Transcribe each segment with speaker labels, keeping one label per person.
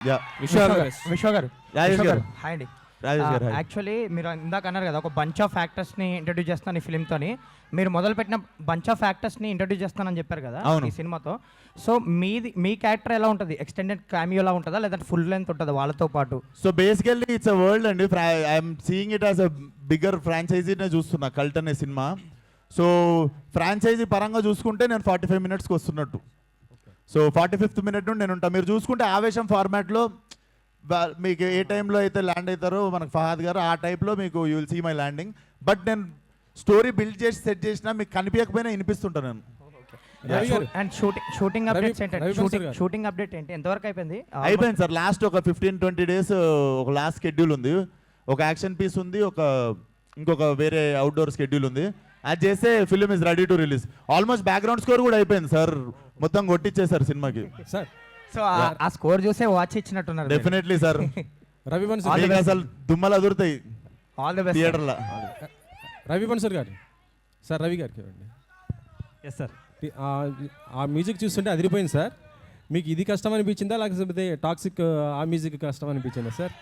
Speaker 1: విశ్వ గారు
Speaker 2: రాజేష్ గారు
Speaker 1: హాయ్ అండి.
Speaker 2: రాజేష్ గారు
Speaker 1: యాక్చువల్లీ మీరు ఇందాక అన్నారు కదా ఒక బంచ్ ఆఫ్ యాక్టర్స్ని ఇంట్రడ్యూస్ చేస్తాను ఈ ఫిల్మ్తోని. మీరు మొదలుపెట్టిన బంచ్ ఆఫ్ యాక్టర్స్ని ఇంట్రడ్యూస్ చేస్తానని చెప్పారు కదా ఈ సినిమాతో. సో మీ క్యారెక్టర్ ఎలా ఉంటుంది? ఎక్స్టెండెడ్ క్యామియోలా ఉంటుందా లేదంటే ఫుల్ లెంత్ ఉంటుందా వాళ్ళతో పాటు?
Speaker 2: So basically it's a world అండి. I'm seeing it as a bigger ఫ్రాంచైజీనే చూస్తున్నా కల్ట్ అనే సినిమా. సో ఫ్రాంచైజీ పరంగా చూసుకుంటే నేను 45 minutesకి వస్తున్నట్టు. సో 45th minute నుండి నేను ఉంటాను. మీరు చూసుకుంటే ఆవేశం ఫార్మాట్లో మీకు ఏ టైంలో అయితే ల్యాండ్ అవుతారో మనకు ఫహాద్ గారు ఆ టైప్లో మీకు you will see my landing. But నేను స్టోరీ బిల్డ్ చేసి సెట్ చేసినా మీకు కనిపించకపోయినా వినిపిస్తుంటాను నేను.
Speaker 1: అండ్ షూటింగ్ అప్డేట్స్ ఏంటంటే షూటింగ్ అప్డేట్ ఏంటి ఎంతవరకు అయిపోయింది?
Speaker 2: అయిపోయింది సార్. లాస్ట్ ఒక 15-20 days ఒక లాస్ట్ షెడ్యూల్ ఉంది. ఒక యాక్షన్ పీస్ ఉంది, ఇంకొక వేరే అవుట్డోర్ షెడ్యూల్ ఉంది. అది చేస్తే film is ready to release. Almost background score కూడా అయిపోయింది సార్. మొత్తం కొట్టించేసారు సినిమాకి
Speaker 1: సార్. సో ఆ స్కోర్ చూసే వాచ్ ఇచ్చినట్టున్నారు.
Speaker 2: Definitely sir.
Speaker 3: రవి బన్సర్
Speaker 2: అసలు దుమ్మలు అదురుతాయి
Speaker 1: ఆల్ ది బెస్ట్
Speaker 2: థియేటర్లో.
Speaker 3: రవి బన్సర్ గారు సార్, రవి గారికి
Speaker 1: ఎస్ సార్.
Speaker 3: ఆ మ్యూజిక్ చూస్తుంటే అదిరిపోయింది సార్. మీకు ఇది కష్టం అనిపించిందా లేకపోతే టాక్సిక్ ఆ మ్యూజిక్ కష్టం అనిపించిందా సార్?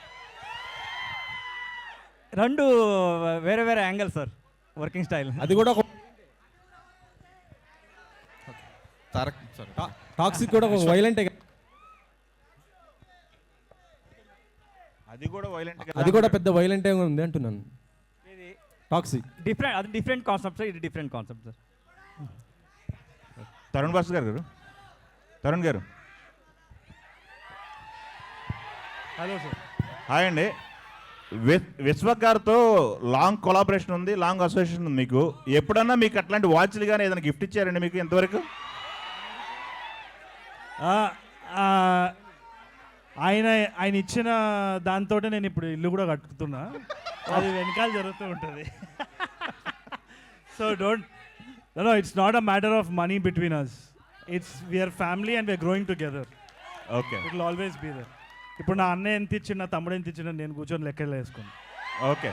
Speaker 4: రెండు వేరే వేరే యాంగిల్ సార్, వర్కింగ్ స్టైల్.
Speaker 3: అది కూడా ఒక టాక్సిక్ కూడా ఒక వైలెంటే. అది కూడా పెద్ద వైలెంటే ఉంది అంటున్నాను. టాక్సిక్
Speaker 4: డిఫరెంట్, అది డిఫరెంట్ కాన్సెప్ట్ సార్, ఇది different concept sir.
Speaker 5: Tarun Bhaskar గారు, తరుణ్ గారు
Speaker 4: హలో సార్.
Speaker 5: హాయ్ అండి. విశ్వక్ గారితో లాంగ్ కొలాబరేషన్ ఉంది, లాంగ్ అసోసియేషన్ ఉంది మీకు. ఎప్పుడన్నా మీకు అట్లాంటి వాచ్లు కానీ ఏదైనా గిఫ్ట్ ఇచ్చారండి మీకు ఎంతవరకు?
Speaker 6: ఆయన ఇచ్చిన దాంతో నేను ఇప్పుడు ఇల్లు కూడా కట్టుకుతున్నా. అది వెనకాల జరుగుతూ ఉంటుంది. So it's not a matter of money between us. It's we're family and we're growing together.
Speaker 5: Okay,
Speaker 6: it will always be there. ఇప్పుడు నా అన్నయ్య ఎంత ఇచ్చిన, నా తమ్ముడు ఎంత ఇచ్చిన నేను కూర్చొని లెక్కలు వేసుకున్నాను.
Speaker 5: ఓకే,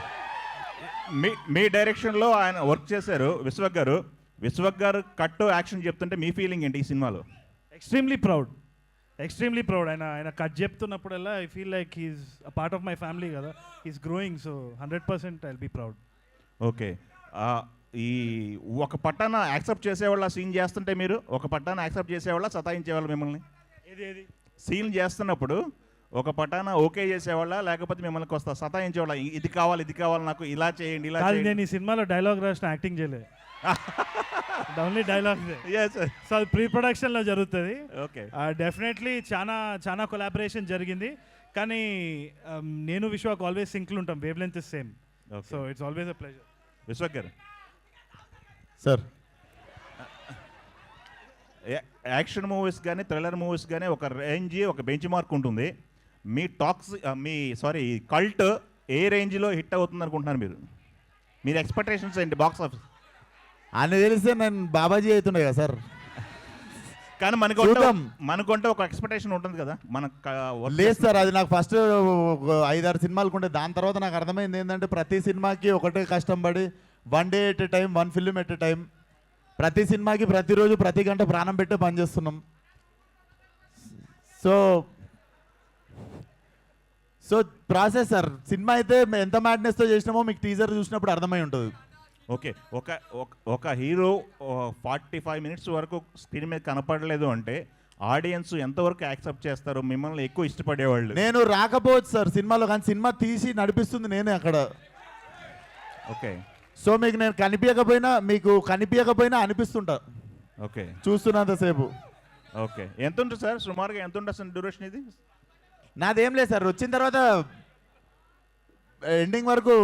Speaker 5: మీ డైరెక్షన్లో ఆయన వర్క్ చేశారు విశ్వక్ గారు. విశ్వక్ గారు కట్ యాక్షన్ చెప్తుంటే మీ ఫీలింగ్ ఏంటి ఈ సినిమాలో?
Speaker 6: Extremely proud. ఆయన కట్ చెప్తున్నప్పుడల్లా I feel like he's a part of my family కదా. He's growing, so 100% I'll be proud.
Speaker 5: Okay, ఈ ఒక పట్టాన యాక్సెప్ట్ చేసేవాళ్ళ సీన్ చేస్తుంటే మీరు ఒక పట్టాన యాక్సెప్ట్ చేసేవాళ్ళ సతాయించేవాళ్ళు మిమ్మల్ని?
Speaker 6: ఏది
Speaker 5: సీన్ చేస్తున్నప్పుడు ఒక పట్టాన ఓకే చేసేవాళ్ళ లేకపోతే మిమ్మల్ని కొస్తా సతాయించేవాళ్ళ? ఇది కావాలి నాకు, ఇలా చేయండి ఇలా చేయండి.
Speaker 6: నేను ఈ సినిమాలో డైలాగ్ రాసిన యాక్టింగ్ చేయలేదు. Only dialogue. సో అది ప్రీ ప్రొడక్షన్లో జరుగుతుంది.
Speaker 5: ఓకే,
Speaker 6: డెఫినెట్లీ చాలా కొలాబరేషన్ జరిగింది. కానీ నేను విశ్వాక్ ఆల్వేస్ సింక్లు ఉంటాం. Wave length is same. So it's always a pleasure.
Speaker 5: Vishwak గారు
Speaker 2: సార్,
Speaker 5: యాక్షన్ మూవీస్ కానీ థ్రిల్లర్ మూవీస్ కానీ ఒక రేంజ్, ఒక బెంచ్ మార్క్ ఉంటుంది. మీ కల్ట్ ఏ రేంజ్లో హిట్ అవుతుంది అనుకుంటున్నారు మీరు ఎక్స్పెక్టేషన్స్ ఏంటి బాక్స్ ఆఫీస్?
Speaker 2: అని తెలిస్తే నేను బాబాజీ అవుతుండే కదా సార్.
Speaker 5: కానీ మనకుంటే ఒక ఎక్స్పెక్టేషన్ ఉంటుంది కదా మనకు.
Speaker 2: లేదు సార్, అది నాకు ఫస్ట్ 5-6 సినిమాలకు ఉండే. దాని తర్వాత నాకు అర్థమైంది ఏంటంటే ప్రతి సినిమాకి ఒకటే కష్టం పడి 1 day at a time, 1 film at a time. ప్రతి సినిమాకి ప్రతిరోజు ప్రతి గంట ప్రాణం పెట్టే పని చేస్తున్నాం. So process sir. సినిమా అయితే ఎంత మ్యాడ్నెస్తో చేసినామో మీకు టీజర్ చూసినప్పుడు అర్థమై ఉంటుంది.
Speaker 5: ఓకే, ఒక హీరో 45 minutes వరకు స్క్రీన్ మీద కనపడలేదు అంటే ఆడియన్స్ ఎంతవరకు యాక్సెప్ట్ చేస్తారు? మిమ్మల్ని ఎక్కువ ఇష్టపడేవాళ్ళు.
Speaker 2: నేను రాకపోవచ్చు సార్ సినిమాలో, కానీ సినిమా తీసి నడిపిస్తుంది నేనే అక్కడ.
Speaker 5: ఓకే,
Speaker 2: సో నేను కనిపించకపోయినా అనిపిస్తుంటా.
Speaker 5: ఓకే,
Speaker 2: చూస్తున్నంతసేపు.
Speaker 5: ఓకే, ఎంత ఉంటుంది సార్ సుమారుగా? ఎంత ఉంటుంది అసలు డ్యూరేషన్ ఇది?
Speaker 2: నాదేం లేదు సార్, వచ్చిన తర్వాత ఎండింగ్ వరకు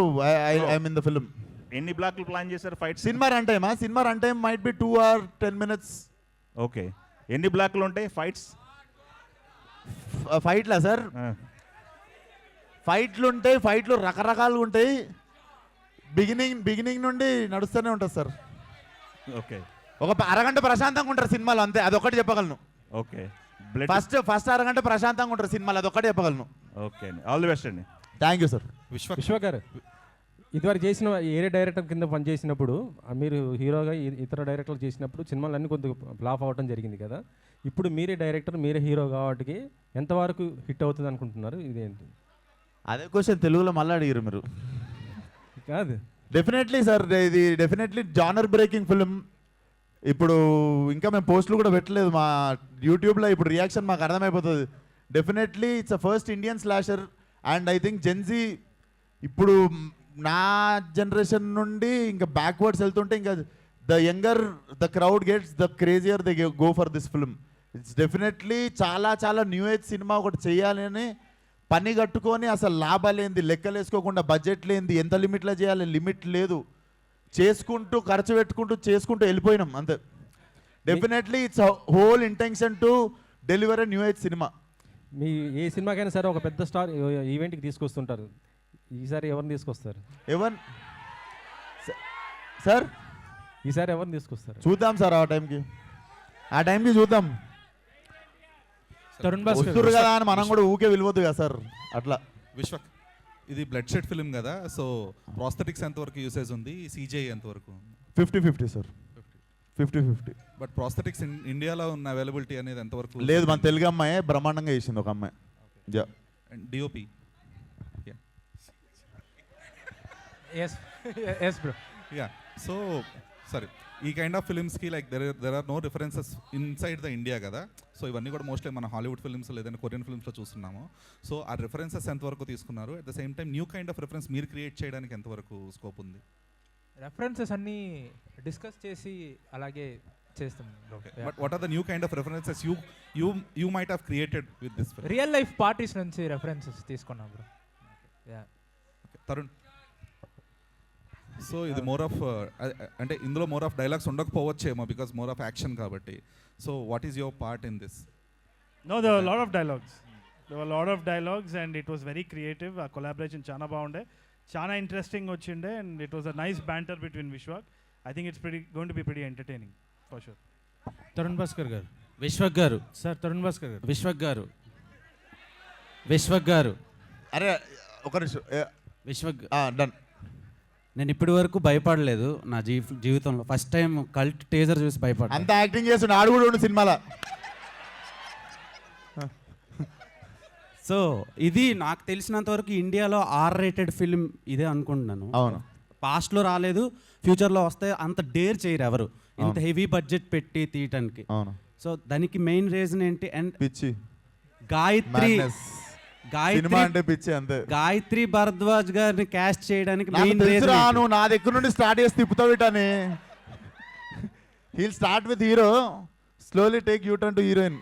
Speaker 2: ఐఎమ్ ఇన్ ద ఫిల్మ్.
Speaker 5: ఎన్ని బ్లాక్లు ప్లాన్ చేశారు fight?
Speaker 2: Cinema run time might be 2 or 10 minutes.
Speaker 5: Okay, ఎన్ని బ్లాక్లు ఉంటాయి ఫైట్స్?
Speaker 2: ఫైట్లా సార్? ఫైట్లు రకరకాలుగా ఉంటాయి. బిగినింగ్ నుండి నడుస్తూనే ఉంటుంది సార్.
Speaker 5: ఓకే,
Speaker 2: ఒక అరగంట ప్రశాంతంగా ఉంటారు సినిమాలో, అంతే. అదొకటి చెప్పగలను.
Speaker 5: ఓకే,
Speaker 2: ఫస్ట్ అరగంట ప్రశాంతంగా ఉంటారు సినిమాలో, అదొకటి చెప్పగలను.
Speaker 5: ఓకే అండి, ఆల్ ది బెస్ట్ అండి.
Speaker 2: Thank you sir.
Speaker 3: విశ్వ గారు, ఇదివరకు చేసిన ఏరే డైరెక్టర్ కింద పనిచేసినప్పుడు మీరు హీరోగా ఇతర డైరెక్టర్లు చేసినప్పుడు సినిమాలన్నీ కొంచెం ఫ్లాప్ అవ్వడం జరిగింది కదా. ఇప్పుడు మీరే డైరెక్టర్, మీరే హీరో కాబట్టి ఎంతవరకు హిట్ అవుతుంది అనుకుంటున్నారు? ఇదేంటి
Speaker 2: అదే క్వశ్చన్ తెలుగులో మళ్ళీ అడిగారు మీరు.
Speaker 3: కాదు,
Speaker 2: డెఫినెట్లీ సార్, ఇది డెఫినెట్లీ జానర్ బ్రేకింగ్ ఫిలిం. ఇప్పుడు ఇంకా మేము పోస్టులు కూడా పెట్టలేదు మా యూట్యూబ్లో, ఇప్పుడు రియాక్షన్ మాకు అర్థమైపోతుంది. Definitely it's a first Indian slasher and I think Gen Z ఇప్పుడు నా జనరేషన్ నుండి ఇంకా బ్యాక్వర్డ్స్ వెళ్తుంటే ఇంకా the younger the crowd gets the crazier they go for this film. It's definitely చాలా చాలా న్యూ ఏజ్ సినిమా ఒకటి చేయాలని పని కట్టుకొని అసలు లాభాలేంది లెక్కలు వేసుకోకుండా బడ్జెట్ లేనిది ఎంత లిమిట్లో చేయాలి లిమిట్ లేదు చేసుకుంటూ ఖర్చు పెట్టుకుంటూ చేసుకుంటూ వెళ్ళిపోయినాం అంతే. Definitely it's whole intention to deliver a new age cinema.
Speaker 3: మీ ఏ సినిమాకైనా సరే ఒక పెద్ద స్టార్ ఈవెంట్కి తీసుకొస్తుంటారు. ఈసారి ఎవరిని తీసుకొస్తారు?
Speaker 2: ఎవన్ సార్
Speaker 3: ఈసారి ఎవరిని తీసుకొస్తారు?
Speaker 2: చూద్దాం సార్, ఆ టైంకి చూద్దాం.
Speaker 7: తరుణ్ భాస్కర్
Speaker 2: వస్తురు కదా అని మనం కూడా ఊకే విలువద్దు కదా సార్ అట్లా.
Speaker 8: విశ్వక్, ఇది బ్లడ్ షెడ్ ఫిల్మ్ కదా, సో ప్రాస్థెటిక్స్ ఎంతవరకు యూసేజ్ ఉంది, సీజీఐ ఎంతవరకు?
Speaker 2: 50-50 సార్, 50-50.
Speaker 8: బట్ ప్రాస్థెటిక్స్ ఇండియాలో ఉన్న అవైలబిలిటీ అనేది ఎంతవరకు?
Speaker 2: లేదు, మన తెలుగు అమ్మాయి బ్రహ్మాండంగా చేసింది ఒక అమ్మాయి. Yeah,
Speaker 8: and DOP.
Speaker 7: Yes bro.
Speaker 8: Yeah, so సరే, ఈ కైండ్ ఆఫ్ ఫిల్మ్స్కి like there are no references inside the India కదా, సో ఇవన్నీ కూడా మోస్ట్లీ మన హాలీవుడ్ ఫిల్మ్స్ లేదంటే కొరియన్ ఫిల్మ్స్లో చూస్తున్నాము. సో ఆ రిఫరెన్సెస్ ఎంతవరకు తీసుకున్నారు? At the same time new kind of reference మీరు క్రియేట్ చేయడానికి ఎంతవరకు స్కోప్ ఉంది?
Speaker 7: రెఫరెన్సెస్ అన్నీ డిస్కస్ చేసి అలాగే చేస్తాం bro.
Speaker 8: But what are the new kind of references you might have created with this film?
Speaker 7: Real life parties నుంచి references తీసుకున్నాం బ్రో. యా,
Speaker 8: తరుణ్, సో ఇది మోర్ ఆఫ్ అంటే ఇందులో మోర్ ఆఫ్ డైలాగ్స్ ఉండకపోవచ్చేమో బికాస్ మోర్ ఆఫ్ యాక్షన్ కాబట్టి. So what is your part in this?
Speaker 6: No, there were a lot of dialogues. There were a lot of dialogues and it was very creative. Our collaboration చాలా బాగుండే, చాలా interesting వచ్చిండే, and it was a nice banter between Vishwak. I think it's going to be pretty entertaining for sure.
Speaker 7: Tarun Bhaskar గారు.
Speaker 9: విశ్వక్ గారు,
Speaker 7: sir Tarun Bhaskar గారు.
Speaker 9: విశ్వక్ గారు,
Speaker 2: అరే ఒక నిమిషం,
Speaker 9: విశ్వక్,
Speaker 2: డన్.
Speaker 9: నేను ఇప్పటి వరకు భయపడలేదు నా జీవితంలో. ఫస్ట్ టైం కల్ట్ టేజర్ చూసి భయపడ్డా.
Speaker 2: అంత యాక్టింగ్ చేస్తుండే ఆడు కూడా ఉండు సినిమాలో.
Speaker 9: సో ఇది నాకు తెలిసినంత వరకు ఇండియాలో రేటెడ్ ఫిల్మ్ ఇదే అనుకుంటున్నాను.
Speaker 2: అవును,
Speaker 9: పాస్ట్లో రాలేదు, ఫ్యూచర్లో వస్తే అంత డేర్ చేయరు ఎవరు ఇంత హెవీ బడ్జెట్ పెట్టి తీయటానికి.
Speaker 2: అవును.
Speaker 9: సో దానికి మెయిన్ రీజన్ ఏంటి? అండ్
Speaker 2: పిచ్చి సినిమా అంటే పిచ్చి అంతే.
Speaker 9: గాయత్రి భరద్వాజ్ గారిని క్యాస్ట్ చేయడానికి
Speaker 2: నాకు
Speaker 9: మెయిన్
Speaker 2: తెలుసురా,
Speaker 9: రీజన్
Speaker 2: నువ్వు నా దగ్గర నుండి స్టార్ట్ చేసి తిప్పుతావు ఇటని. He'll start with hero, slowly take you turn to heroine.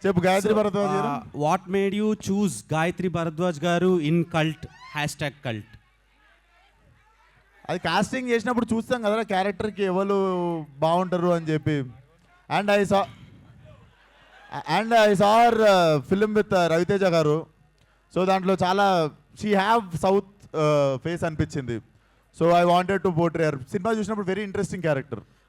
Speaker 2: చెప్పు గాయత్రి భరద్వాజ్ గారు.
Speaker 9: What made you choose Gayatri Bharadwaj గారు ఇన్ కల్ట్ #కల్ట్?
Speaker 2: అది కాస్టింగ్ చేసినప్పుడు చూస్తాం కదా క్యారెక్టర్కి ఎవరు బాగుంటారు అని చెప్పి. And I saw her film with Ravi Teja గారు. సో దాంట్లో చాలా షీ హ్యావ్ సౌత్ ఫేస్ అనిపించింది. So I wanted to portray her. సినిమా చూసినప్పుడు వెరీ ఇంట్రెస్టింగ్ క్యారెక్టర్.